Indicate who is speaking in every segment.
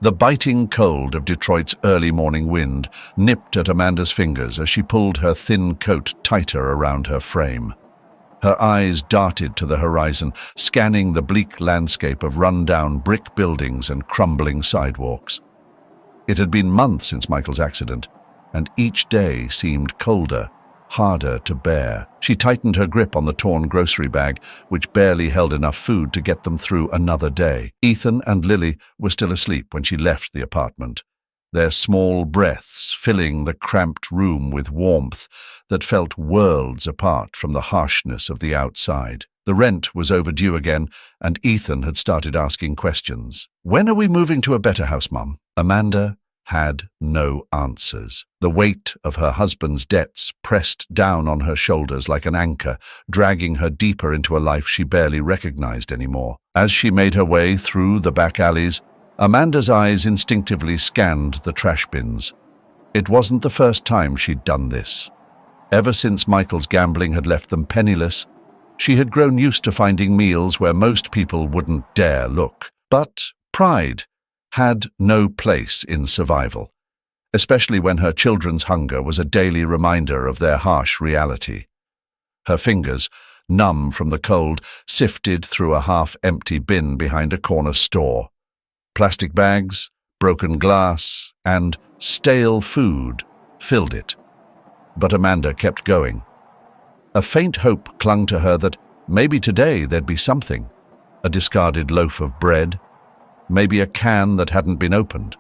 Speaker 1: The biting cold of Detroit's early morning wind nipped at Amanda's fingers as she pulled her thin coat tighter around her frame. Her eyes darted to the horizon, scanning the bleak landscape of run-down brick buildings and crumbling sidewalks. It had been months since Michael's accident, and each day seemed colder, harder to bear. She tightened her grip on the torn grocery bag, which barely held enough food to get them through another day. Ethan and Lily were still asleep when she left the apartment, their small breaths filling the cramped room with warmth that felt worlds apart from the harshness of the outside. The rent was overdue again, and Ethan had started asking questions. "When are we moving to a better house, Mum?" Amanda had no answers. The weight of her husband's debts pressed down on her shoulders like an anchor, dragging her deeper into a life she barely recognized anymore. As she made her way through the back alleys, Amanda's eyes instinctively scanned the trash bins. It wasn't the first time she'd done this. Ever since Michael's gambling had left them penniless, she had grown used to finding meals where most people wouldn't dare look. But pride had no place in survival, especially when her children's hunger was a daily reminder of their harsh reality. Her fingers, numb from the cold, sifted through a half-empty bin behind a corner store. Plastic bags, broken glass, and stale food filled it. But Amanda kept going. A faint hope clung to her that maybe today there'd be something. A discarded loaf of bread, maybe a can that hadn't been opened.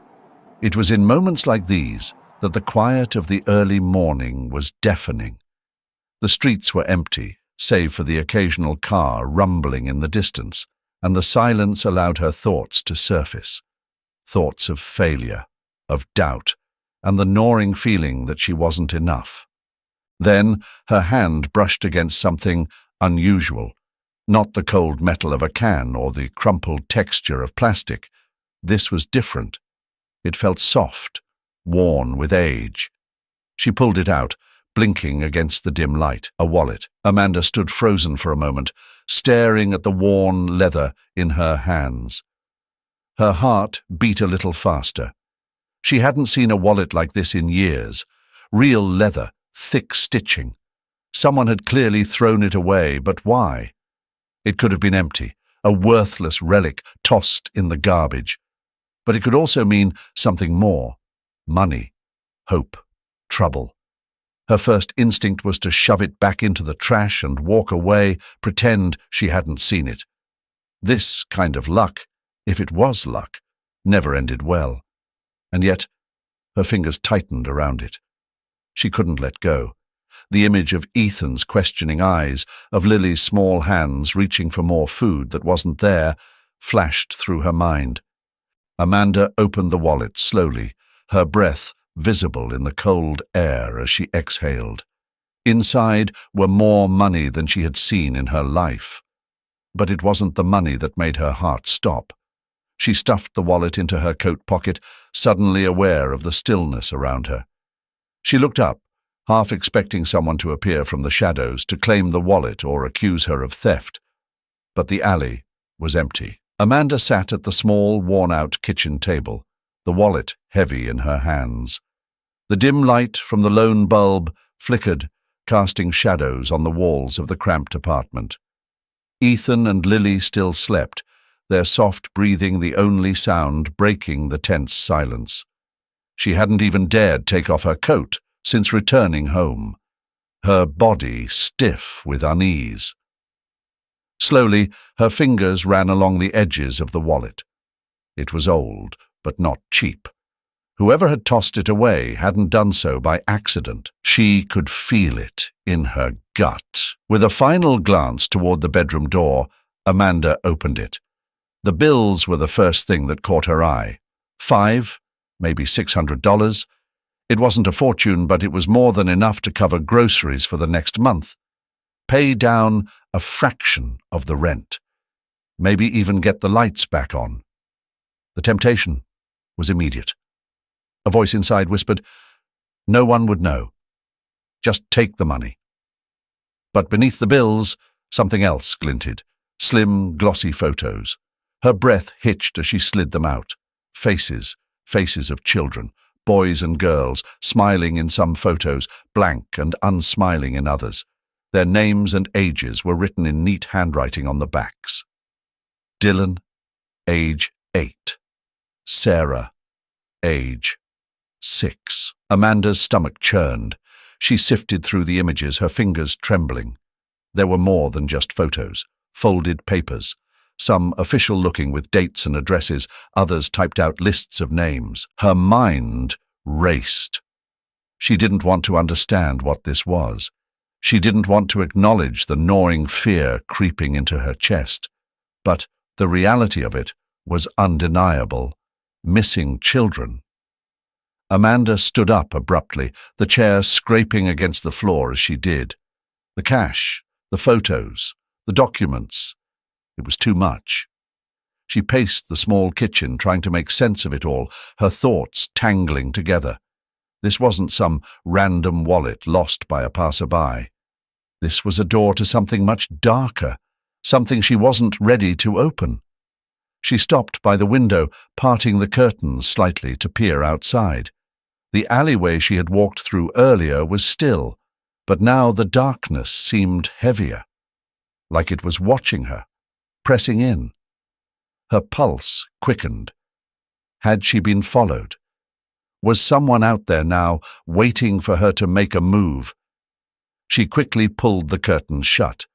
Speaker 1: It was in moments like these that the quiet of the early morning was deafening. The streets were empty, save for the occasional car rumbling in the distance, and the silence allowed her thoughts to surface. Thoughts of failure, of doubt, and the gnawing feeling that she wasn't enough. Then her hand brushed against something unusual. Not the cold metal of a can or the crumpled texture of plastic. This was different. It felt soft, worn with age. She pulled it out, blinking against the dim light. A wallet. Amanda stood frozen for a moment, staring at the worn leather in her hands. Her heart beat a little faster. She hadn't seen a wallet like this in years. Real leather, thick stitching. Someone had clearly thrown it away, but why? It could have been empty, a worthless relic tossed in the garbage. But it could also mean something more. Money, hope, trouble. Her first instinct was to shove it back into the trash and walk away, pretend she hadn't seen it. This kind of luck, if it was luck, never ended well. And yet, her fingers tightened around it. She couldn't let go. The image of Ethan's questioning eyes, of Lily's small hands reaching for more food that wasn't there, flashed through her mind. Amanda opened the wallet slowly, her breath visible in the cold air as she exhaled. Inside were more money than she had seen in her life. But it wasn't the money that made her heart stop. She stuffed the wallet into her coat pocket, suddenly aware of the stillness around her. She looked up, half expecting someone to appear from the shadows to claim the wallet or accuse her of theft. But the alley was empty. Amanda sat at the small, worn-out kitchen table, the wallet heavy in her hands. The dim light from the lone bulb flickered, casting shadows on the walls of the cramped apartment. Ethan and Lily still slept, their soft breathing the only sound breaking the tense silence. She hadn't even dared take off her coat since returning home, her body stiff with unease. Slowly, her fingers ran along the edges of the wallet. It was old, but not cheap. Whoever had tossed it away hadn't done so by accident. She could feel it in her gut. With a final glance toward the bedroom door, Amanda opened it. The bills were the first thing that caught her eye. $500, maybe $600. It wasn't a fortune, but it was more than enough to cover groceries for the next month, pay down a fraction of the rent, maybe even get the lights back on. The temptation was immediate. A voice inside whispered, "No one would know. Just take the money." But beneath the bills, something else glinted, slim, glossy photos. Her breath hitched as she slid them out. Faces, faces of children, boys and girls, smiling in some photos, blank and unsmiling in others. Their names and ages were written in neat handwriting on the backs. Dylan, age 8. Sarah, age 6. Amanda's stomach churned. She sifted through the images, her fingers trembling. There were more than just photos, folded papers, some official-looking with dates and addresses, others typed out lists of names. Her mind raced. She didn't want to understand what this was. She didn't want to acknowledge the gnawing fear creeping into her chest. But the reality of it was undeniable. Missing children. Amanda stood up abruptly, the chair scraping against the floor as she did. The cash, the photos, the documents. It was too much. She paced the small kitchen, trying to make sense of it all, her thoughts tangling together. This wasn't some random wallet lost by a passerby. This was a door to something much darker, something she wasn't ready to open. She stopped by the window, parting the curtains slightly to peer outside. The alleyway she had walked through earlier was still, but now the darkness seemed heavier, like it was watching her, pressing in. Her pulse quickened. Had she been followed? Was someone out there now, waiting for her to make a move? She quickly pulled the curtains shut.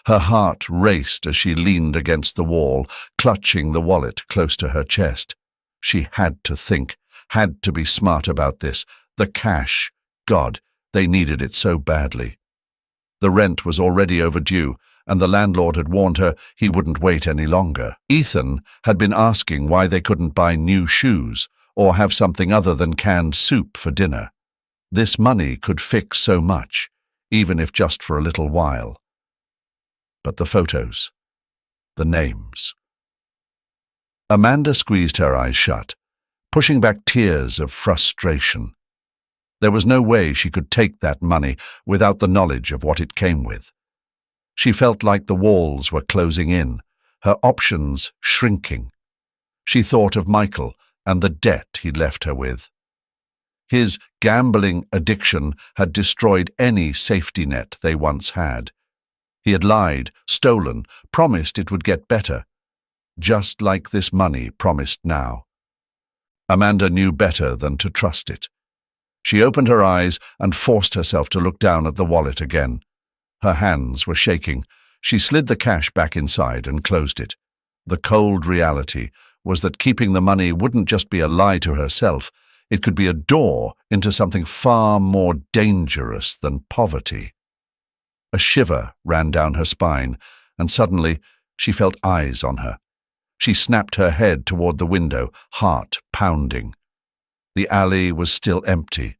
Speaker 1: Her heart raced as she leaned against the wall, clutching the wallet close to her chest. She had to think, had to be smart about this. The cash. God, they needed it so badly. The rent was already overdue, and the landlord had warned her he wouldn't wait any longer. Ethan had been asking why they couldn't buy new shoes or have something other than canned soup for dinner. This money could fix so much, even if just for a little while. But the photos, the names. Amanda squeezed her eyes shut, pushing back tears of frustration. There was no way she could take that money without the knowledge of what it came with. She felt like the walls were closing in, her options shrinking. She thought of Michael and the debt he'd left her with. His gambling addiction had destroyed any safety net they once had. He had lied, stolen, promised it would get better, just like this money promised now. Amanda knew better than to trust it. She opened her eyes and forced herself to look down at the wallet again. Her hands were shaking. She slid the cash back inside and closed it. The cold reality was that keeping the money wouldn't just be a lie to herself, it could be a door into something far more dangerous than poverty. A shiver ran down her spine, and suddenly she felt eyes on her. She snapped her head toward the window, heart pounding. The alley was still empty,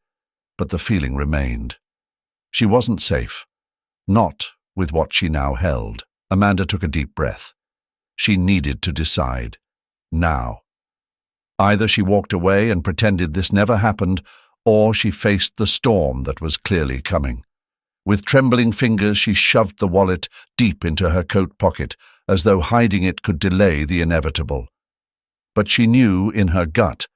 Speaker 1: but the feeling remained. She wasn't safe. Not with what she now held. Amanda took a deep breath. She needed to decide. Now. Either she walked away and pretended this never happened, or she faced the storm that was clearly coming. With trembling fingers, she shoved the wallet deep into her coat pocket, as though hiding it could delay the inevitable. But she knew in her gut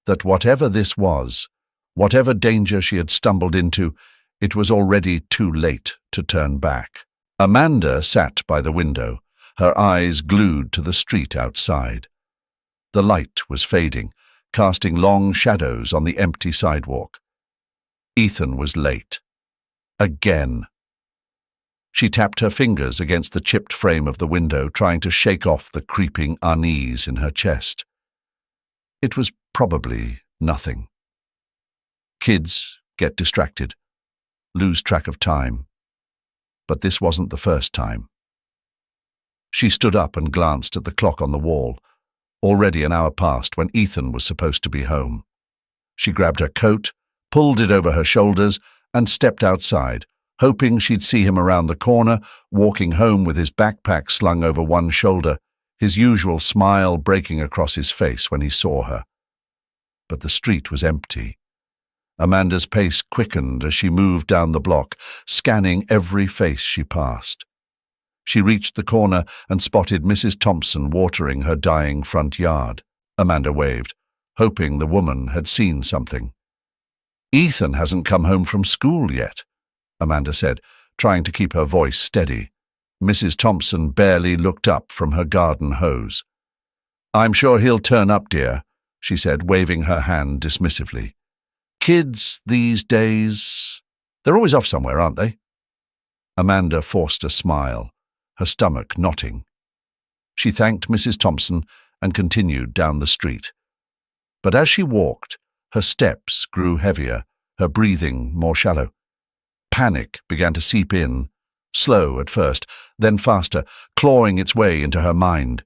Speaker 1: that whatever this was, whatever danger she had stumbled into, it was already too late to turn back. Amanda sat by the window, her eyes glued to the street outside. The light was fading, casting long shadows on the empty sidewalk. Ethan was late. Again. She tapped her fingers against the chipped frame of the window, trying to shake off the creeping unease in her chest. It was probably nothing. Kids get distracted, lose track of time. But this wasn't the first time. She stood up and glanced at the clock on the wall. Already an hour passed when Ethan was supposed to be home. She grabbed her coat, pulled it over her shoulders, and stepped outside, hoping she'd see him around the corner, walking home with his backpack slung over one shoulder, his usual smile breaking across his face when he saw her. But the street was empty. Amanda's pace quickened as she moved down the block, scanning every face she passed. She reached the corner and spotted Mrs. Thompson watering her dying front yard. Amanda waved. hoping the woman had seen something. "Ethan hasn't come home from school yet," Amanda said, trying to keep her voice steady. Mrs. Thompson barely looked up from her garden hose. "I'm sure he'll turn up, dear," she said, waving her hand dismissively. "Kids these days, they're always off somewhere, aren't they?" Amanda forced a smile, her stomach knotting. She thanked Mrs. Thompson and continued down the street. But as she walked, her steps grew heavier, her breathing more shallow. Panic began to seep in, slow at first, then faster, clawing its way into her mind.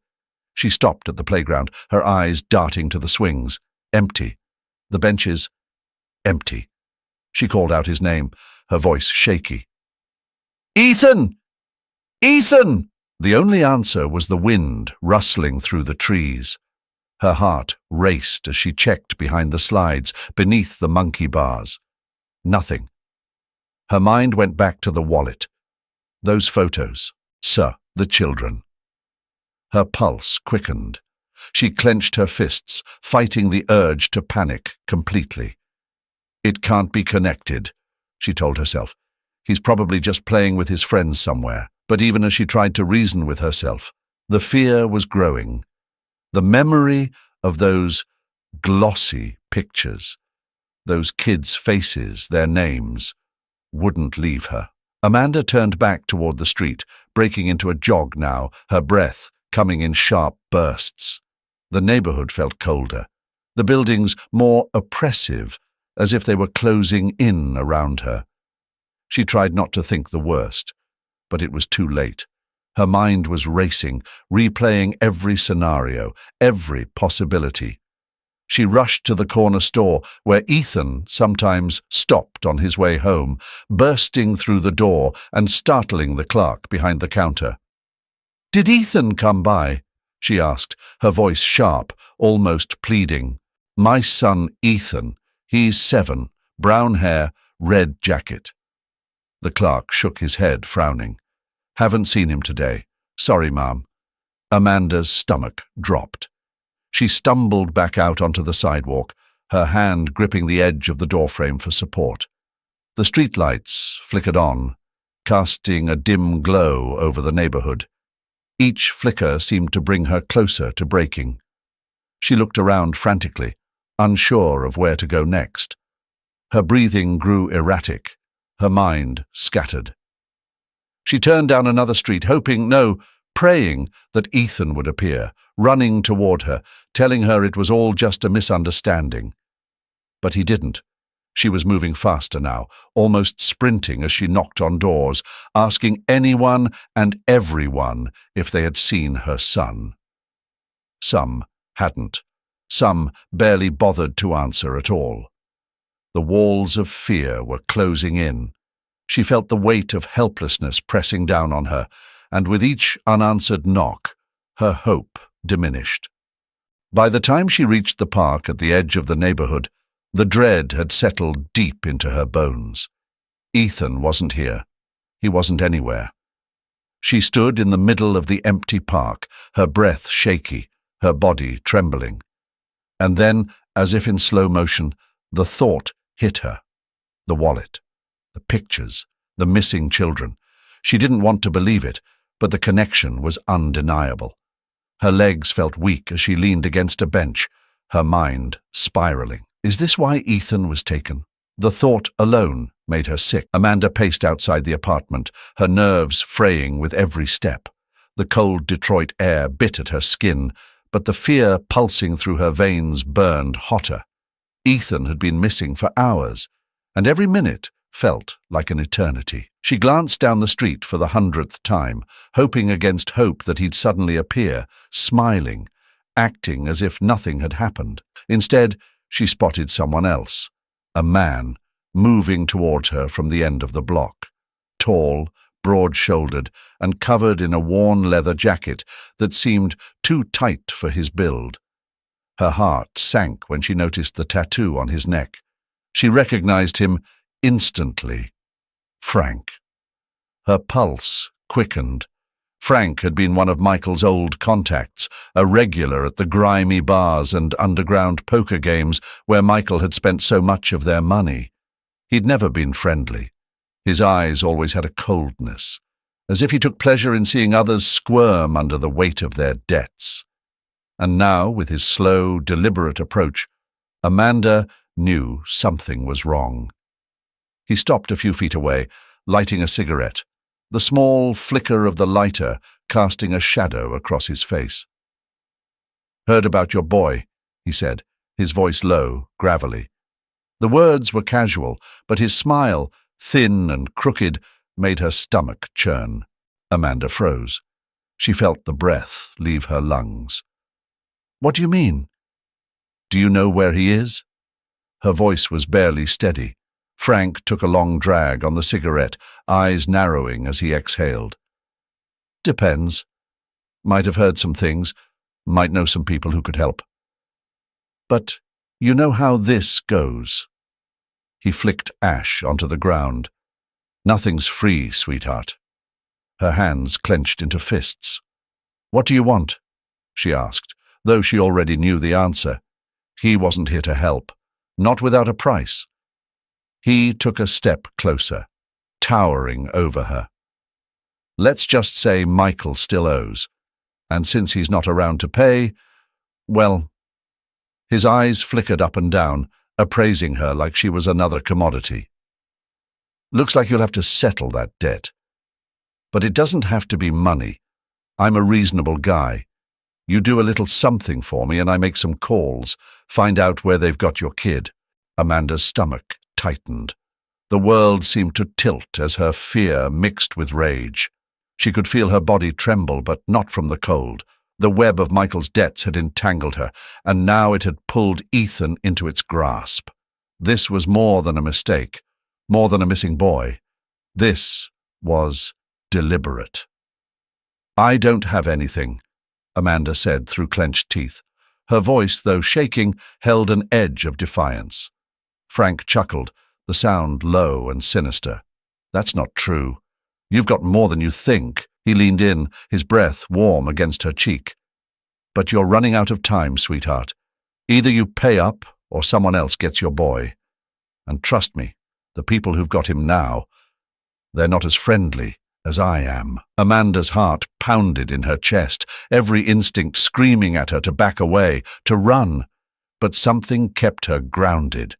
Speaker 1: She stopped at the playground, her eyes darting to the swings. Empty. The benches, empty. She called out his name, her voice shaky. "Ethan! Ethan!" The only answer was the wind rustling through the trees. Her heart raced as she checked behind the slides, beneath the monkey bars. Nothing. Her mind went back to the wallet. Those photos. The children. Her pulse quickened. She clenched her fists, fighting the urge to panic completely. "It can't be connected," she told herself. "He's probably just playing with his friends somewhere." But even as she tried to reason with herself, the fear was growing. The memory of those glossy pictures, those kids' faces, their names, wouldn't leave her. Amanda turned back toward the street, breaking into a jog now, her breath coming in sharp bursts. The neighborhood felt colder, the buildings more oppressive, as if they were closing in around her. She tried not to think the worst, but it was too late. Her mind was racing, replaying every scenario, every possibility. She rushed to the corner store where Ethan sometimes stopped on his way home, bursting through the door and startling the clerk behind the counter. "Did Ethan come by?" she asked, her voice sharp, almost pleading. "My son Ethan. He's 7, brown hair, red jacket." The clerk shook his head, frowning. "Haven't seen him today. Sorry, ma'am." Amanda's stomach dropped. She stumbled back out onto the sidewalk, her hand gripping the edge of the doorframe for support. The streetlights flickered on, casting a dim glow over the neighborhood. Each flicker seemed to bring her closer to breaking. She looked around frantically, unsure of where to go next. Her breathing grew erratic, her mind scattered. She turned down another street, praying that Ethan would appear, running toward her, telling her it was all just a misunderstanding. But he didn't. She was moving faster now, almost sprinting as she knocked on doors, asking anyone and everyone if they had seen her son. Some hadn't. Some barely bothered to answer at all. The walls of fear were closing in. She felt the weight of helplessness pressing down on her, and with each unanswered knock, her hope diminished. By the time she reached the park at the edge of the neighborhood, the dread had settled deep into her bones. Ethan wasn't here. He wasn't anywhere. She stood in the middle of the empty park, her breath shaky, her body trembling. And then, as if in slow motion, the thought hit her. The wallet. The pictures, the missing children. She didn't want to believe it, but the connection was undeniable. Her legs felt weak as she leaned against a bench, her mind spiraling. Is this why Ethan was taken? The thought alone made her sick. Amanda paced outside the apartment, her nerves fraying with every step. The cold Detroit air bit at her skin, but the fear pulsing through her veins burned hotter. Ethan had been missing for hours, and every minute felt like an eternity. She glanced down the street for the 100th time, hoping against hope that he'd suddenly appear, smiling, acting as if nothing had happened. Instead, she spotted someone else, a man, moving towards her from the end of the block. Tall, broad-shouldered, and covered in a worn leather jacket that seemed too tight for his build. Her heart sank when she noticed the tattoo on his neck. She recognized him instantly. Frank. Her pulse quickened. Frank had been one of Michael's old contacts, a regular at the grimy bars and underground poker games where Michael had spent so much of their money. He'd never been friendly. His eyes always had a coldness, as if he took pleasure in seeing others squirm under the weight of their debts. And now, with his slow, deliberate approach, Amanda knew something was wrong. He stopped a few feet away, lighting a cigarette, the small flicker of the lighter casting a shadow across his face. "Heard about your boy," he said, his voice low, gravelly. The words were casual, but his smile, thin and crooked, made her stomach churn. Amanda froze. She felt the breath leave her lungs. "What do you mean?" "Do you know where he is?" Her voice was barely steady. Frank took a long drag on the cigarette, eyes narrowing as he exhaled. "Depends. Might have heard some things, might know some people who could help. But you know how this goes." He flicked ash onto the ground. "Nothing's free, sweetheart." Her hands clenched into fists. "What do you want?" she asked, though she already knew the answer. He wasn't here to help, not without a price. He took a step closer, towering over her. "Let's just say Michael still owes, and since he's not around to pay, well—" His eyes flickered up and down, appraising her like she was another commodity. "Looks like you'll have to settle that debt. But it doesn't have to be money. I'm a reasonable guy. You do a little something for me and I make some calls, find out where they've got your kid." Amanda's stomach tightened. The world seemed to tilt as her fear mixed with rage. She could feel her body tremble, but not from the cold. The web of Michael's debts had entangled her, and now it had pulled Ethan into its grasp. This was more than a mistake, more than a missing boy. This was deliberate. "I don't have anything," Amanda said through clenched teeth. Her voice, though shaking, held an edge of defiance. Frank chuckled, the sound low and sinister. "That's not true. You've got more than you think." He leaned in, his breath warm against her cheek. "But you're running out of time, sweetheart. Either you pay up or someone else gets your boy. And trust me, the people who've got him now, they're not as friendly as I am." Amanda's heart pounded in her chest, every instinct screaming at her to back away, to run. But something kept her grounded.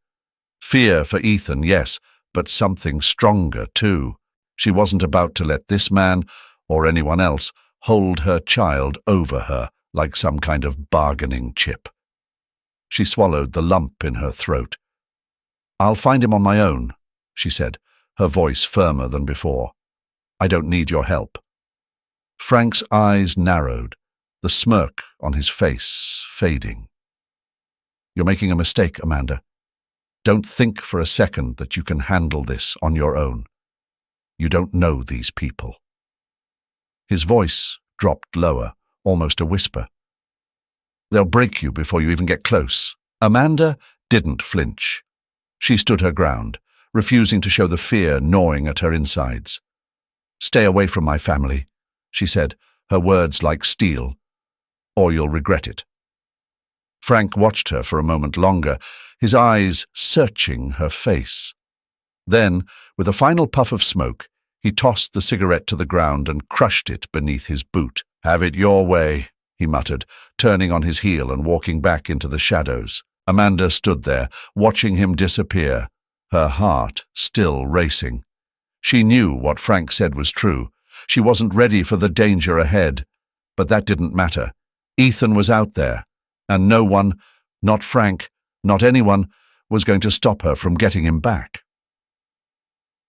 Speaker 1: Fear for Ethan, yes, but something stronger too. She wasn't about to let this man, or anyone else, hold her child over her like some kind of bargaining chip. She swallowed the lump in her throat. "I'll find him on my own," she said, her voice firmer than before. "I don't need your help." Frank's eyes narrowed, the smirk on his face fading. "You're making a mistake, Amanda. Don't think for a second that you can handle this on your own. You don't know these people." His voice dropped lower, almost a whisper. "They'll break you before you even get close." Amanda didn't flinch. She stood her ground, refusing to show the fear gnawing at her insides. "Stay away from my family," she said, her words like steel, "or you'll regret it." Frank watched her for a moment longer, his eyes searching her face. Then, with a final puff of smoke, he tossed the cigarette to the ground and crushed it beneath his boot. "Have it your way," he muttered, turning on his heel and walking back into the shadows. Amanda stood there, watching him disappear, her heart still racing. She knew what Frank said was true. She wasn't ready for the danger ahead, but that didn't matter. Ethan was out there, and no one, not Frank, not anyone, was going to stop her from getting him back.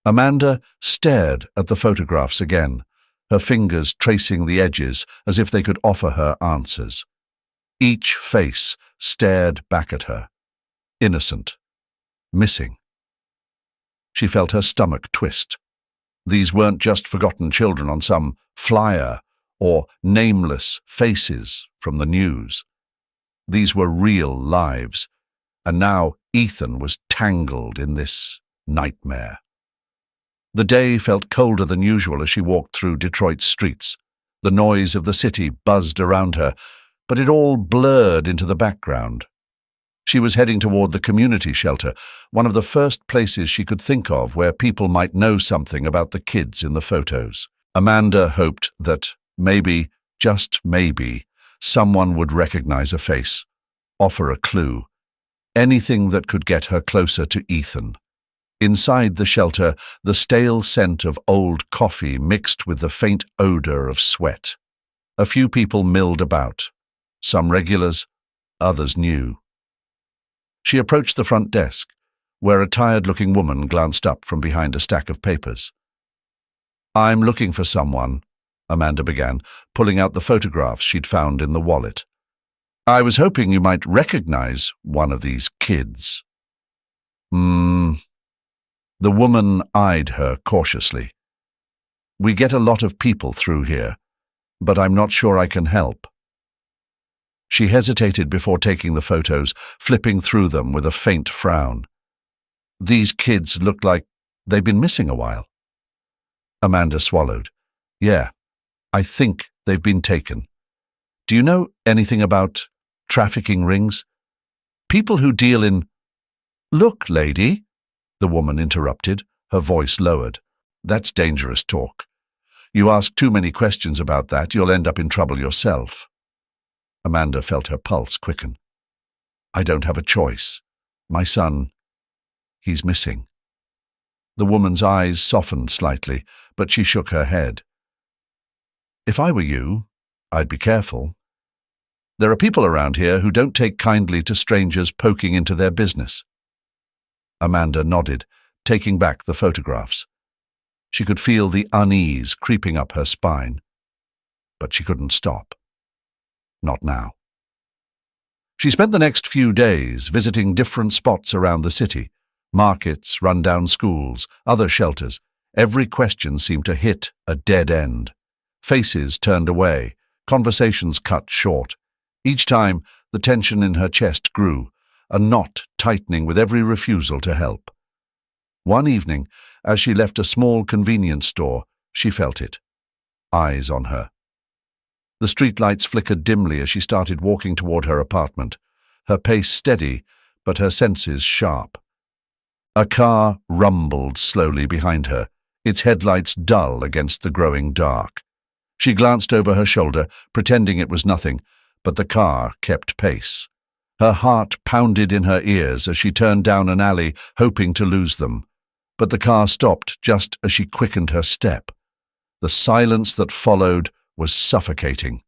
Speaker 1: Amanda stared at the photographs again, her fingers tracing the edges as if they could offer her answers. Each face stared back at her, innocent, missing. She felt her stomach twist. These weren't just forgotten children on some flyer or nameless faces from the news. These were real lives, and now Ethan was tangled in this nightmare. The day felt colder than usual as she walked through Detroit's streets. The noise of the city buzzed around her, but it all blurred into the background. She was heading toward the community shelter, one of the first places she could think of where people might know something about the kids in the photos. Amanda hoped that maybe, just maybe, someone would recognize a face, offer a clue, anything that could get her closer to Ethan. Inside the shelter, the stale scent of old coffee mixed with the faint odor of sweat. A few people milled about, some regulars, others new. She approached the front desk, where a tired-looking woman glanced up from behind a stack of papers. "I'm looking for someone," Amanda began, pulling out the photographs she'd found in the wallet. "I was hoping you might recognize one of these kids." The woman eyed her cautiously. "We get a lot of people through here, but I'm not sure I can help." She hesitated before taking the photos, flipping through them with a faint frown. These kids looked like they'd been missing a while. Amanda swallowed. "Yeah, I think they've been taken. Do you know anything about trafficking rings? People who deal in—" "Look, lady," the woman interrupted, her voice lowered. "That's dangerous talk. You ask too many questions about that, you'll end up in trouble yourself." Amanda felt her pulse quicken. "I don't have a choice. My son, he's missing." The woman's eyes softened slightly, but she shook her head. "If I were you, I'd be careful. There are people around here who don't take kindly to strangers poking into their business." Amanda nodded, taking back the photographs. She could feel the unease creeping up her spine, but she couldn't stop. Not now. She spent the next few days visiting different spots around the city, markets, rundown schools, other shelters. Every question seemed to hit a dead end. Faces turned away, conversations cut short. Each time, the tension in her chest grew, a knot tightening with every refusal to help. One evening, as she left a small convenience store, she felt it. Eyes on her. The streetlights flickered dimly as she started walking toward her apartment, her pace steady, but her senses sharp. A car rumbled slowly behind her, its headlights dull against the growing dark. She glanced over her shoulder, pretending it was nothing, but the car kept pace. Her heart pounded in her ears as she turned down an alley, hoping to lose them. But the car stopped just as she quickened her step. The silence that followed was suffocating.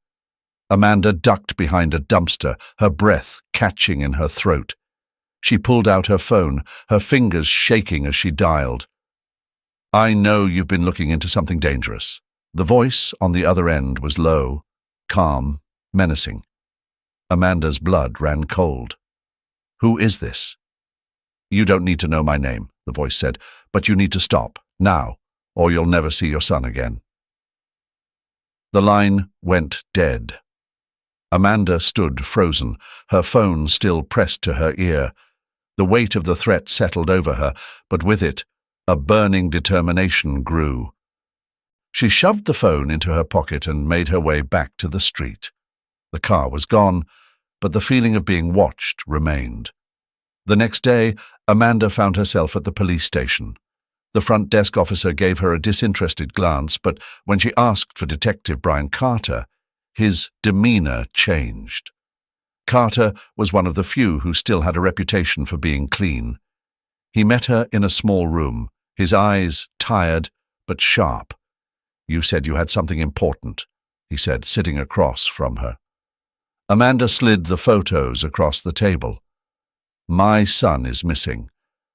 Speaker 1: Amanda ducked behind a dumpster, her breath catching in her throat. She pulled out her phone, her fingers shaking as she dialed. "I know you've been looking into something dangerous." The voice on the other end was low, calm, menacing. Amanda's blood ran cold. "Who is this?" "You don't need to know my name," the voice said, "but you need to stop, now, or you'll never see your son again." The line went dead. Amanda stood frozen, her phone still pressed to her ear. The weight of the threat settled over her, but with it, a burning determination grew. She shoved the phone into her pocket and made her way back to the street. The car was gone, but the feeling of being watched remained. The next day, Amanda found herself at the police station. The front desk officer gave her a disinterested glance, but when she asked for Detective Brian Carter, his demeanor changed. Carter was one of the few who still had a reputation for being clean. He met her in a small room, his eyes tired but sharp. "You said you had something important," he said, sitting across from her. Amanda slid the photos across the table. "My son is missing.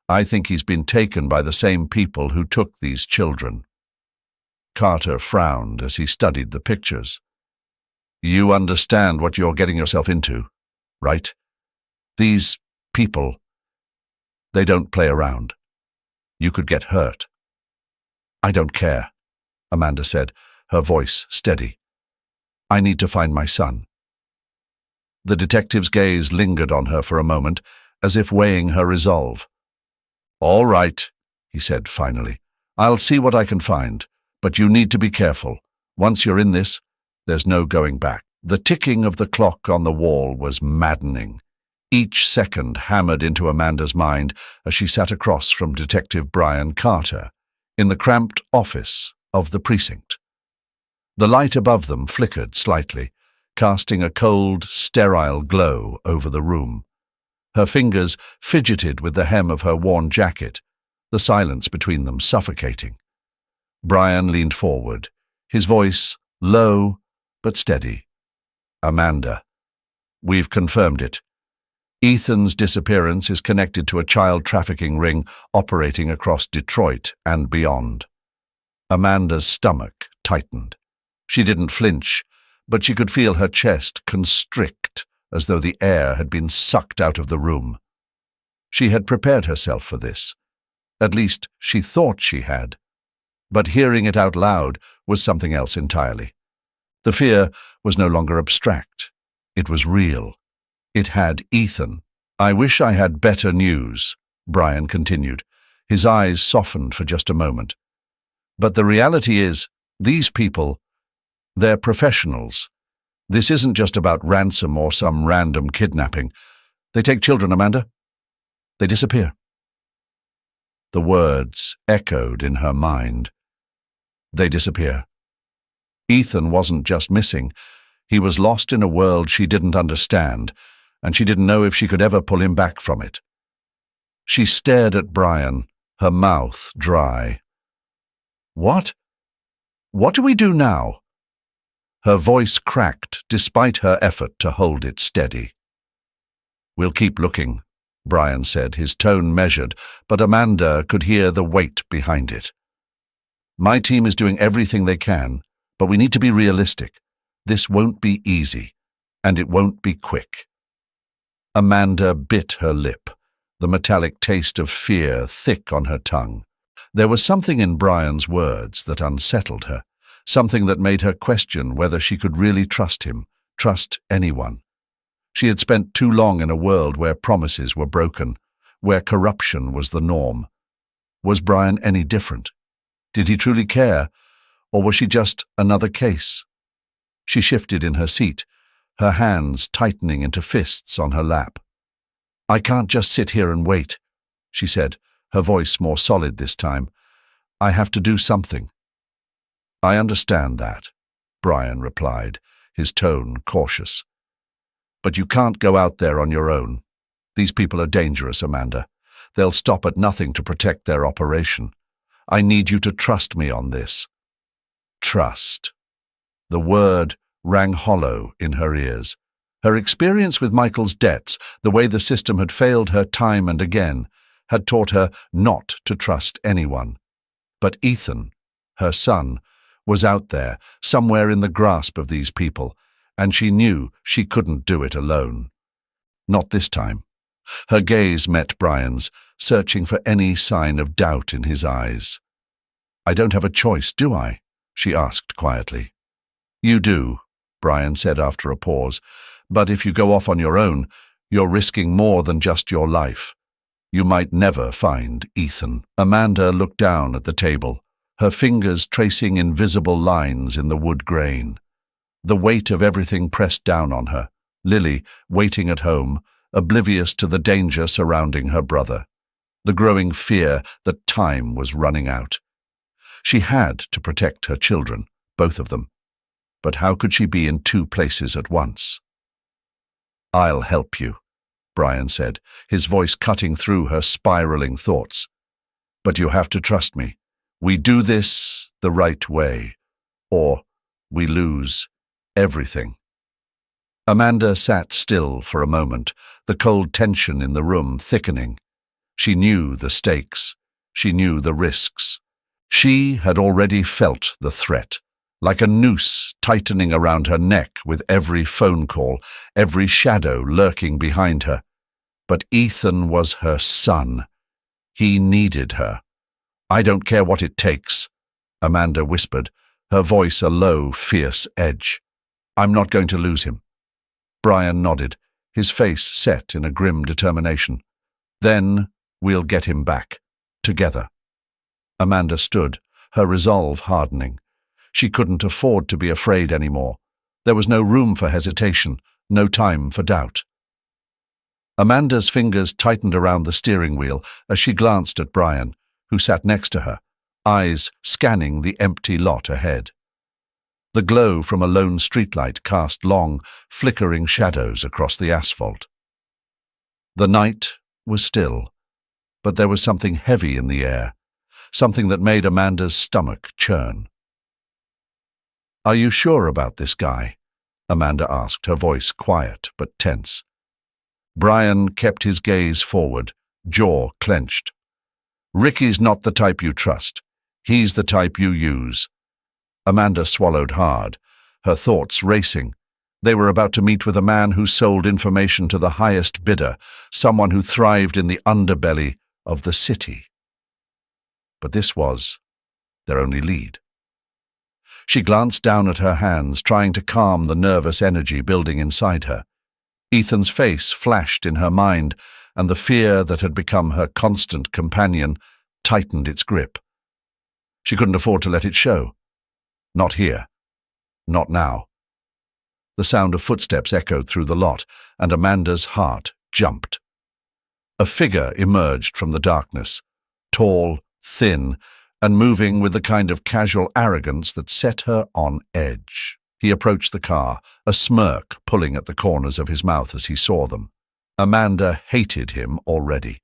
Speaker 1: I think he's been taken by the same people who took these children." Carter frowned as he studied the pictures. "You understand what you're getting yourself into, right? These people, they don't play around. You could get hurt." "I don't care," Amanda said, her voice steady. "I need to find my son." The detective's gaze lingered on her for a moment, as if weighing her resolve. "All right," he said finally. "I'll see what I can find, but you need to be careful. Once you're in this, There's no going back. The ticking of the clock on the wall was maddening. Each second hammered into Amanda's mind as she sat across from Detective Brian Carter in the cramped office of the precinct. The light above them flickered slightly, casting a cold, sterile glow over the room. Her fingers fidgeted with the hem of her worn jacket, the silence between them suffocating. Brian leaned forward, his voice low but steady. "Amanda, we've confirmed it. Ethan's disappearance is connected to a child trafficking ring operating across Detroit and beyond." Amanda's stomach tightened. She didn't flinch, but she could feel her chest constrict as though the air had been sucked out of the room. She had prepared herself for this. At least she thought she had. But hearing it out loud was something else entirely. The fear was no longer abstract. It was real. It had Ethan. "I wish I had better news," Brian continued. His eyes softened for just a moment. "But the reality is, these people, they're professionals. This isn't just about ransom or some random kidnapping. They take children, Amanda. They disappear." The words echoed in her mind. They disappear. Ethan wasn't just missing. He was lost in a world she didn't understand, and she didn't know if she could ever pull him back from it. She stared at Brian, her mouth dry. "What? What do we do now?" Her voice cracked despite her effort to hold it steady. "We'll keep looking," Brian said, his tone measured, but Amanda could hear the weight behind it. "My team is doing everything they can, but we need to be realistic. This won't be easy, and it won't be quick." Amanda bit her lip, the metallic taste of fear thick on her tongue. There was something in Brian's words that unsettled her, something that made her question whether she could really trust him, trust anyone. She had spent too long in a world where promises were broken, where corruption was the norm. Was Brian any different? Did he truly care, or was she just another case? She shifted in her seat, her hands tightening into fists on her lap. "I can't just sit here and wait," she said, her voice more solid this time. "I have to do something." "I understand that," Brian replied, his tone cautious. "But you can't go out there on your own. These people are dangerous, Amanda. They'll stop at nothing to protect their operation. I need you to trust me on this." Trust. The word rang hollow in her ears. Her experience with Michael's debts, the way the system had failed her time and again, had taught her not to trust anyone. But Ethan, her son, was out there, somewhere in the grasp of these people, and she knew she couldn't do it alone. Not this time. Her gaze met Brian's, searching for any sign of doubt in his eyes. "I don't have a choice, do I?" she asked quietly. "You do," Brian said after a pause, "but if you go off on your own, you're risking more than just your life. You might never find Ethan." Amanda looked down at the table, her fingers tracing invisible lines in the wood grain. The weight of everything pressed down on her, Lily waiting at home, oblivious to the danger surrounding her brother, the growing fear that time was running out. She had to protect her children, both of them. But how could she be in two places at once? "I'll help you," Brian said, his voice cutting through her spiraling thoughts. "But you have to trust me. We do this the right way, or we lose everything." Amanda sat still for a moment, the cold tension in the room thickening. She knew the stakes. She knew the risks. She had already felt the threat, like a noose tightening around her neck with every phone call, every shadow lurking behind her. But Ethan was her son. He needed her. "I don't care what it takes," Amanda whispered, her voice a low, fierce edge. "I'm not going to lose him." Brian nodded, his face set in a grim determination. "Then we'll get him back, together." Amanda stood, her resolve hardening. She couldn't afford to be afraid anymore. There was no room for hesitation, no time for doubt. Amanda's fingers tightened around the steering wheel as she glanced at Brian, who sat next to her, eyes scanning the empty lot ahead. The glow from a lone streetlight cast long, flickering shadows across the asphalt. The night was still, but there was something heavy in the air, something that made Amanda's stomach churn. "Are you sure about this guy?" Amanda asked, her voice quiet but tense. Brian kept his gaze forward, jaw clenched. "Ricky's not the type you trust. He's the type you use." Amanda swallowed hard, her thoughts racing. They were about to meet with a man who sold information to the highest bidder, someone who thrived in the underbelly of the city. But this was their only lead. She glanced down at her hands, trying to calm the nervous energy building inside her. Ethan's face flashed in her mind, and the fear that had become her constant companion tightened its grip. She couldn't afford to let it show. Not here. Not now. The sound of footsteps echoed through the lot, and Amanda's heart jumped. A figure emerged from the darkness, tall, thin, and moving with the kind of casual arrogance that set her on edge. He approached the car, a smirk pulling at the corners of his mouth as he saw them. Amanda hated him already.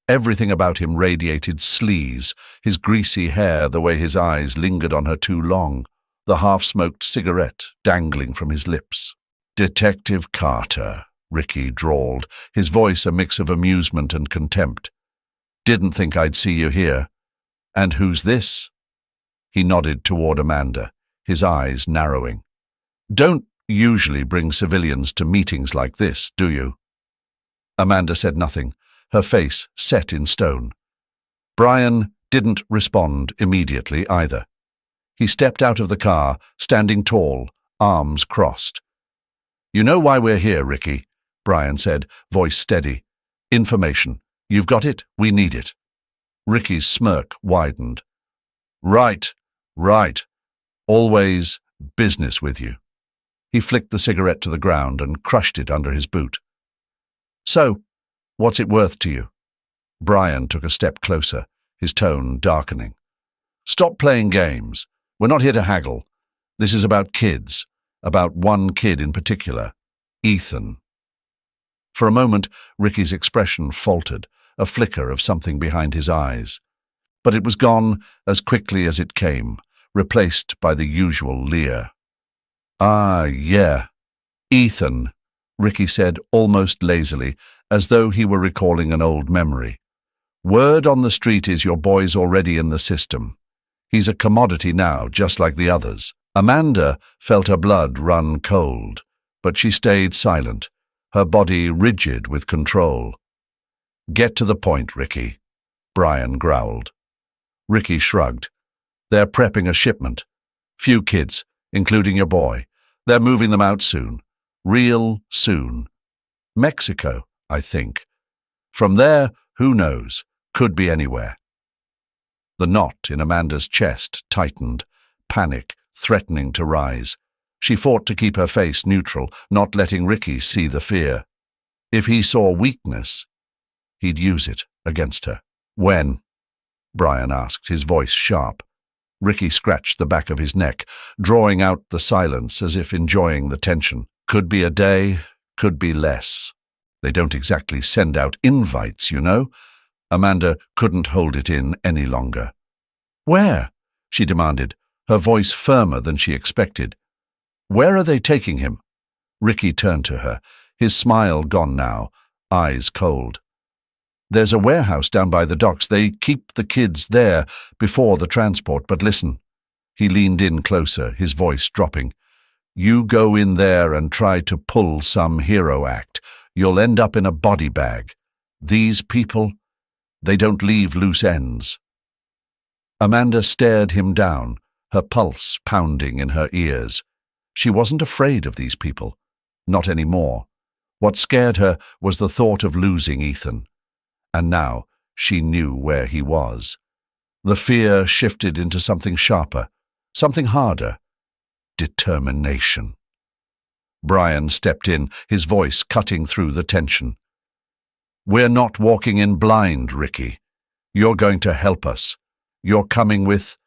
Speaker 1: Everything about him radiated sleaze, his greasy hair, the way his eyes lingered on her too long, the half-smoked cigarette dangling from his lips. "Detective Carter," Ricky drawled, his voice a mix of amusement and contempt. "Didn't think I'd see you here. And who's this?" He nodded toward Amanda, his eyes narrowing. "Don't usually bring civilians to meetings like this, do you?" Amanda said nothing, her face set in stone. Brian didn't respond immediately either. He stepped out of the car, standing tall, arms crossed. "You know why we're here, Ricky," Brian said, voice steady. "Information. You've got it? We need it." Ricky's smirk widened. Right. Always business with you." He flicked the cigarette to the ground and crushed it under his boot. "So, what's it worth to you?" Brian took a step closer, his tone darkening. "Stop playing games. We're not here to haggle. This is about kids, about one kid in particular, Ethan." For a moment, Ricky's expression faltered, a flicker of something behind his eyes. But it was gone as quickly as it came, replaced by the usual leer. "Ah, yeah. Ethan," Ricky said almost lazily, as though he were recalling an old memory. "Word on the street is your boy's already in the system. He's a commodity now, just like the others." Amanda felt her blood run cold, but she stayed silent, her body rigid with control. "Get to the point, Ricky," Brian growled. Ricky shrugged. "They're prepping a shipment. Few kids, including your boy. They're moving them out soon. Real soon. Mexico, I think. From there, who knows? Could be anywhere." The knot in Amanda's chest tightened, panic threatening to rise. She fought to keep her face neutral, not letting Ricky see the fear. If he saw weakness, he'd use it against her. "When?" Brian asked, his voice sharp. Ricky scratched the back of his neck, drawing out the silence as if enjoying the tension. "Could be a day, could be less. They don't exactly send out invites, you know." Amanda couldn't hold it in any longer. "Where?" she demanded, her voice firmer than she expected. "Where are they taking him?" Ricky turned to her, his smile gone now, eyes cold. "There's a warehouse down by the docks. They keep the kids there before the transport, but listen." He leaned in closer, his voice dropping. "You go in there and try to pull some hero act. You'll end up in a body bag. These people, they don't leave loose ends." Amanda stared him down, her pulse pounding in her ears. She wasn't afraid of these people. Not anymore. What scared her was the thought of losing Ethan. And now she knew where he was. The fear shifted into something sharper, something harder. Determination. Brian stepped in, his voice cutting through the tension. "We're not walking in blind, Ricky. You're going to help us. You're coming with—"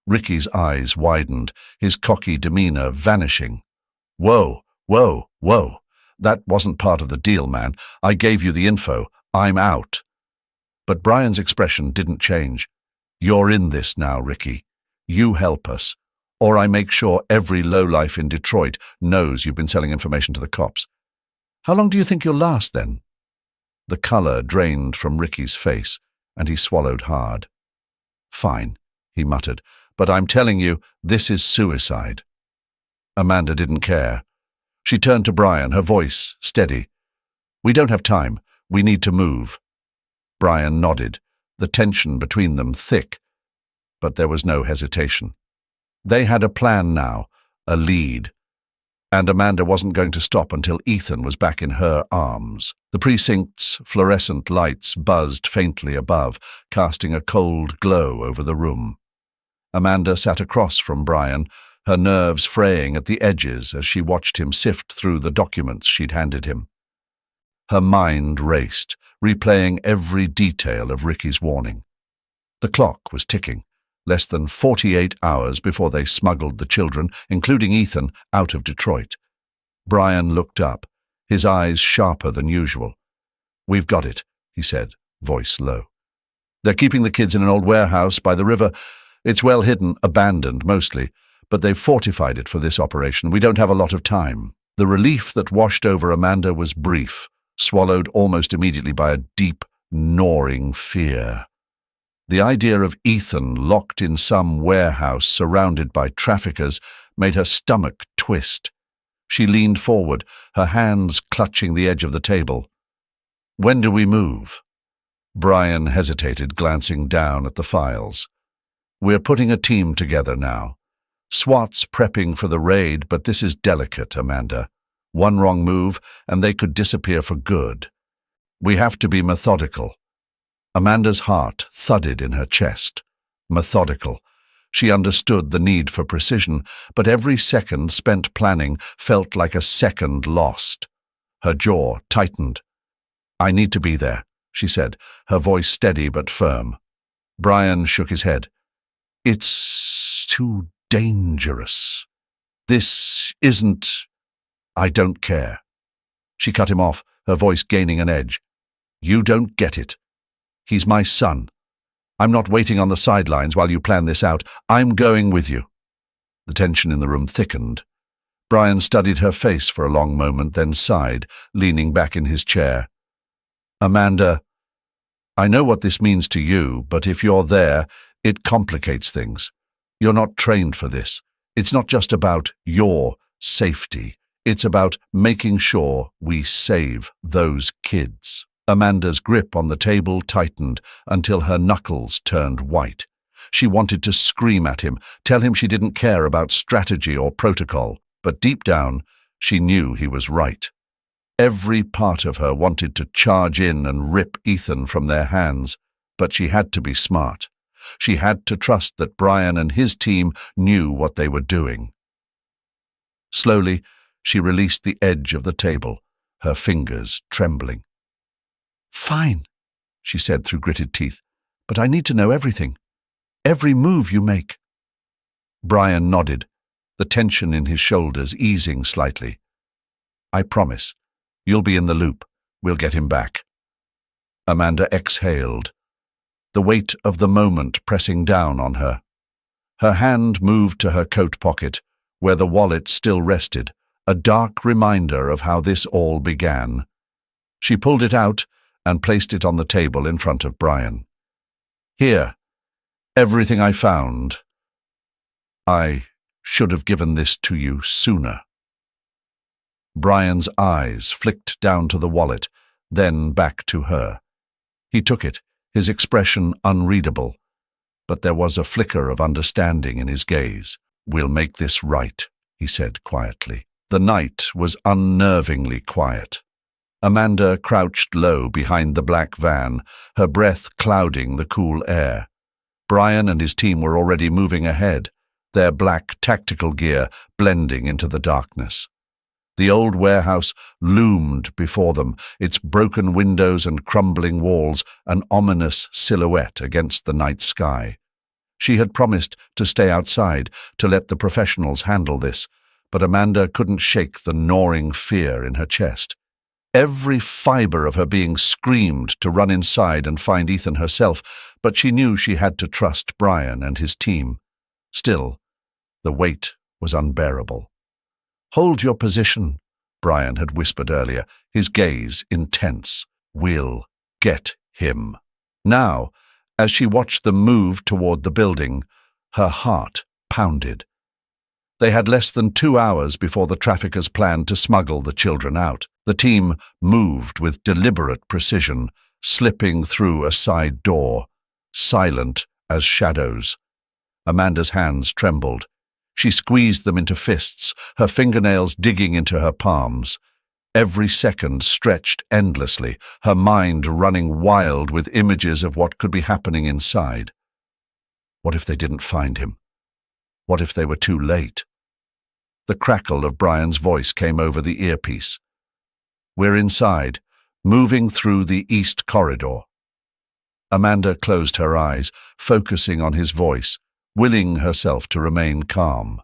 Speaker 1: Ricky's eyes widened, his cocky demeanor vanishing. "Whoa, whoa, whoa. That wasn't part of the deal, man. I gave you the info. I'm out." But Brian's expression didn't change. "You're in this now, Ricky. You help us, or I make sure every lowlife in Detroit knows you've been selling information to the cops. How long do you think you'll last, then?" The color drained from Ricky's face, and he swallowed hard. "Fine," he muttered, "but I'm telling you, this is suicide." Amanda didn't care. She turned to Brian, her voice steady. "We don't have time. We need to move." Brian nodded, the tension between them thick, but there was no hesitation. They had a plan now, a lead, and Amanda wasn't going to stop until Ethan was back in her arms. The precinct's fluorescent lights buzzed faintly above, casting a cold glow over the room. Amanda sat across from Brian, her nerves fraying at the edges as she watched him sift through the documents she'd handed him. Her mind raced, replaying every detail of Ricky's warning. The clock was ticking, less than 48 hours before they smuggled the children, including Ethan, out of Detroit. Brian looked up, his eyes sharper than usual. "We've got it," he said, voice low. "They're keeping the kids in an old warehouse by the river. It's well hidden, abandoned mostly, but they've fortified it for this operation. We don't have a lot of time." The relief that washed over Amanda was brief, swallowed almost immediately by a deep, gnawing fear. The idea of Ethan locked in some warehouse surrounded by traffickers made her stomach twist. She leaned forward, her hands clutching the edge of the table. "When do we move?" Brian hesitated, glancing down at the files. "We're putting a team together now. SWAT's prepping for the raid, but this is delicate, Amanda. One wrong move, and they could disappear for good. We have to be methodical." Amanda's heart thudded in her chest. Methodical. She understood the need for precision, but every second spent planning felt like a second lost. Her jaw tightened. "I need to be there," she said, her voice steady but firm. Brian shook his head. "It's too dangerous. This isn't—" "I don't care." She cut him off, her voice gaining an edge. "You don't get it. He's my son. I'm not waiting on the sidelines while you plan this out. I'm going with you." The tension in the room thickened. Brian studied her face for a long moment, then sighed, leaning back in his chair. "Amanda, I know what this means to you, but if you're there, it complicates things. You're not trained for this. It's not just about your safety. It's about making sure we save those kids." Amanda's grip on the table tightened until her knuckles turned white. She wanted to scream at him, tell him she didn't care about strategy or protocol, but deep down, she knew he was right. Every part of her wanted to charge in and rip Ethan from their hands, but she had to be smart. She had to trust that Brian and his team knew what they were doing. Slowly, she released the edge of the table, her fingers trembling. "Fine," she said through gritted teeth, "but I need to know everything. Every move you make." Brian nodded, the tension in his shoulders easing slightly. "I promise. You'll be in the loop. We'll get him back." Amanda exhaled, the weight of the moment pressing down on her. Her hand moved to her coat pocket, where the wallet still rested, a dark reminder of how this all began. She pulled it out and placed it on the table in front of Brian. "Here, everything I found. I should have given this to you sooner." Brian's eyes flicked down to the wallet, then back to her. He took it, his expression unreadable, but there was a flicker of understanding in his gaze. "We'll make this right," he said quietly. The night was unnervingly quiet. Amanda crouched low behind the black van, her breath clouding the cool air. Brian and his team were already moving ahead, their black tactical gear blending into the darkness. The old warehouse loomed before them, its broken windows and crumbling walls an ominous silhouette against the night sky. She had promised to stay outside, to let the professionals handle this, but Amanda couldn't shake the gnawing fear in her chest. Every fiber of her being screamed to run inside and find Ethan herself, but she knew she had to trust Brian and his team. Still, the weight was unbearable. "Hold your position," Brian had whispered earlier, his gaze intense. "We'll get him." Now, as she watched them move toward the building, her heart pounded. They had less than 2 hours before the traffickers planned to smuggle the children out. The team moved with deliberate precision, slipping through a side door, silent as shadows. Amanda's hands trembled. She squeezed them into fists, her fingernails digging into her palms. Every second stretched endlessly, her mind running wild with images of what could be happening inside. What if they didn't find him? What if they were too late? The crackle of Brian's voice came over the earpiece. "We're inside, moving through the east corridor." Amanda closed her eyes, focusing on his voice, willing herself to remain calm.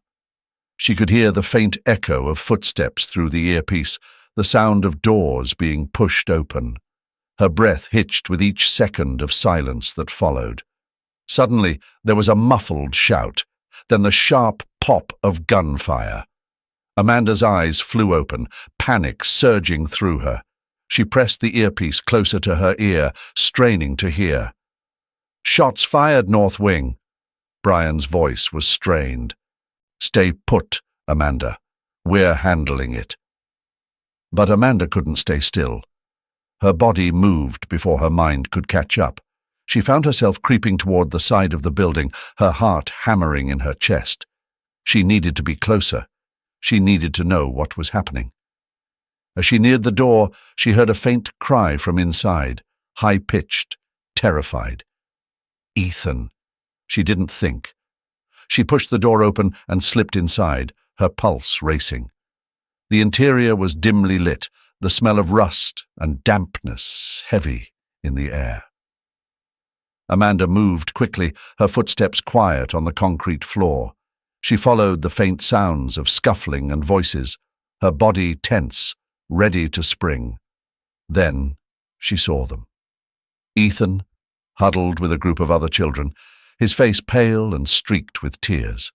Speaker 1: She could hear the faint echo of footsteps through the earpiece, the sound of doors being pushed open. Her breath hitched with each second of silence that followed. Suddenly, there was a muffled shout, then the sharp pop of gunfire. Amanda's eyes flew open, panic surging through her. She pressed the earpiece closer to her ear, straining to hear. "Shots fired, North Wing." Brian's voice was strained. "Stay put, Amanda. We're handling it." But Amanda couldn't stay still. Her body moved before her mind could catch up. She found herself creeping toward the side of the building, her heart hammering in her chest. She needed to be closer. She needed to know what was happening. As she neared the door, she heard a faint cry from inside, high-pitched, terrified. "Ethan." She didn't think. She pushed the door open and slipped inside, her pulse racing. The interior was dimly lit, the smell of rust and dampness heavy in the air. Amanda moved quickly, her footsteps quiet on the concrete floor. She followed the faint sounds of scuffling and voices, her body tense, ready to spring. Then she saw them. Ethan, huddled with a group of other children, his face pale and streaked with tears.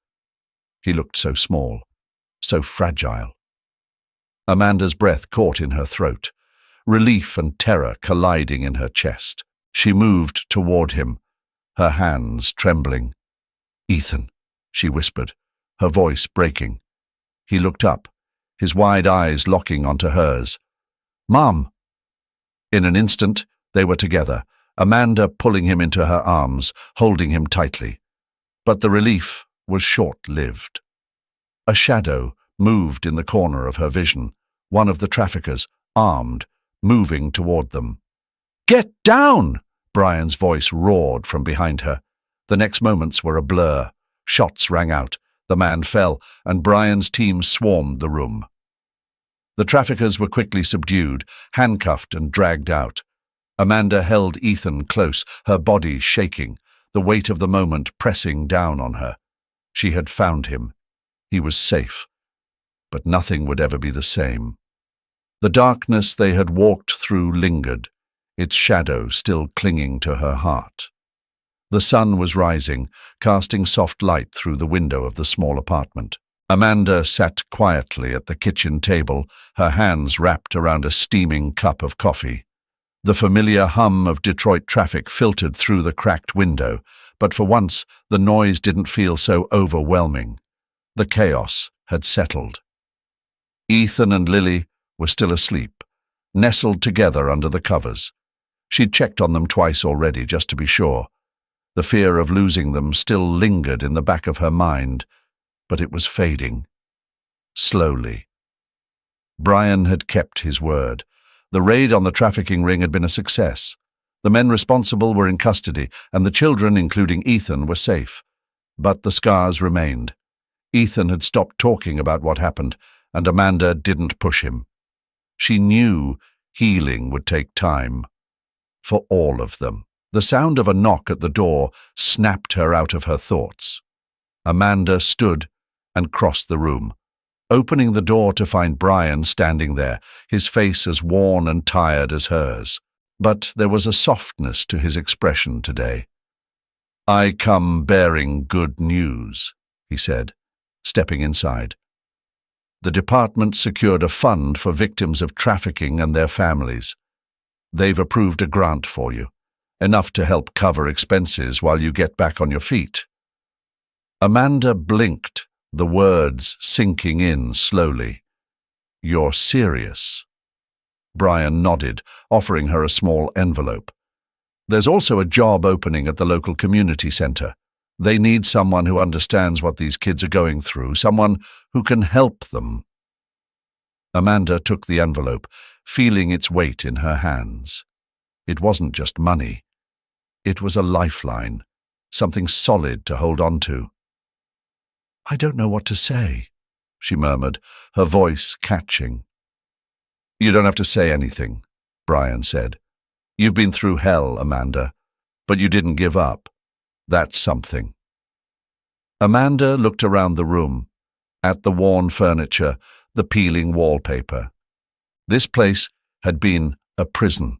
Speaker 1: He looked so small, so fragile. Amanda's breath caught in her throat, relief and terror colliding in her chest. She moved toward him, her hands trembling. "Ethan," she whispered, her voice breaking. He looked up, his wide eyes locking onto hers. "Mom!" In an instant, they were together, Amanda pulling him into her arms, holding him tightly. But the relief was short-lived. A shadow moved in the corner of her vision, one of the traffickers, armed, moving toward them. "Get down!" Brian's voice roared from behind her. The next moments were a blur. Shots rang out, the man fell, and Brian's team swarmed the room. The traffickers were quickly subdued, handcuffed and dragged out. Amanda held Ethan close, her body shaking, the weight of the moment pressing down on her. She had found him. He was safe. But nothing would ever be the same. The darkness they had walked through lingered, its shadow still clinging to her heart. The sun was rising, casting soft light through the window of the small apartment. Amanda sat quietly at the kitchen table, her hands wrapped around a steaming cup of coffee. The familiar hum of Detroit traffic filtered through the cracked window, but for once the noise didn't feel so overwhelming. The chaos had settled. Ethan and Lily were still asleep, nestled together under the covers. She'd checked on them twice already, just to be sure. The fear of losing them still lingered in the back of her mind, but it was fading. Slowly. Brian had kept his word. The raid on the trafficking ring had been a success. The men responsible were in custody, and the children, including Ethan, were safe. But the scars remained. Ethan had stopped talking about what happened, and Amanda didn't push him. She knew healing would take time. For all of them. The sound of a knock at the door snapped her out of her thoughts. Amanda stood and crossed the room, opening the door to find Brian standing there, his face as worn and tired as hers. But there was a softness to his expression today. "I come bearing good news," he said, stepping inside. "The department secured a fund for victims of trafficking and their families. They've approved a grant for you, enough to help cover expenses while you get back on your feet." Amanda blinked, the words sinking in slowly. "You're serious?" Brian nodded, offering her a small envelope. "There's also a job opening at the local community center. They need someone who understands what these kids are going through, someone who can help them." Amanda took the envelope, feeling its weight in her hands. It wasn't just money. It was a lifeline, something solid to hold on to. "I don't know what to say," she murmured, her voice catching. "You don't have to say anything," Brian said. "You've been through hell, Amanda, but you didn't give up. That's something." Amanda looked around the room, at the worn furniture, the peeling wallpaper. This place had been a prison,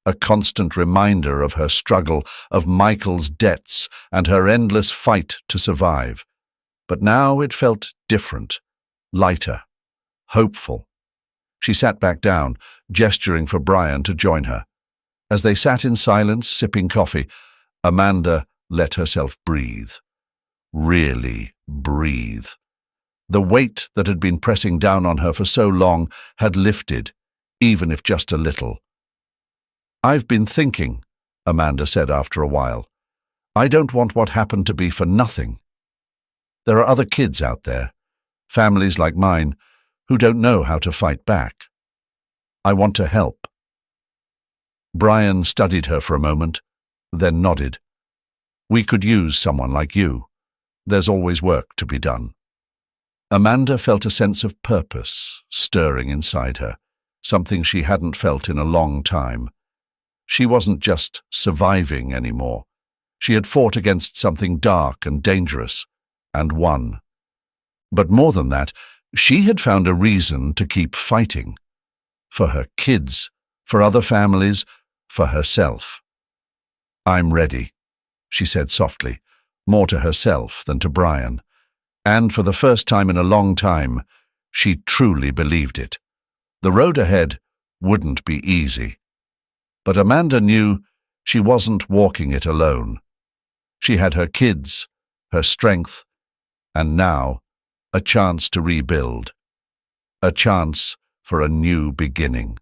Speaker 1: a constant reminder of her struggle, of Michael's debts, and her endless fight to survive. But now it felt different, lighter, hopeful. She sat back down, gesturing for Brian to join her. As they sat in silence, sipping coffee, Amanda let herself breathe. Really breathe. The weight that had been pressing down on her for so long had lifted, even if just a little. "I've been thinking," Amanda said after a while. "I don't want what happened to be for nothing. There are other kids out there, families like mine, who don't know how to fight back. I want to help." Brian studied her for a moment, then nodded. "We could use someone like you. There's always work to be done." Amanda felt a sense of purpose stirring inside her, something she hadn't felt in a long time. She wasn't just surviving anymore. She had fought against something dark and dangerous, and won. But more than that, she had found a reason to keep fighting. For her kids, for other families, for herself. "I'm ready," she said softly, more to herself than to Brian. And for the first time in a long time, she truly believed it. The road ahead wouldn't be easy. But Amanda knew she wasn't walking it alone. She had her kids, her strength, and now a chance to rebuild. A chance for a new beginning.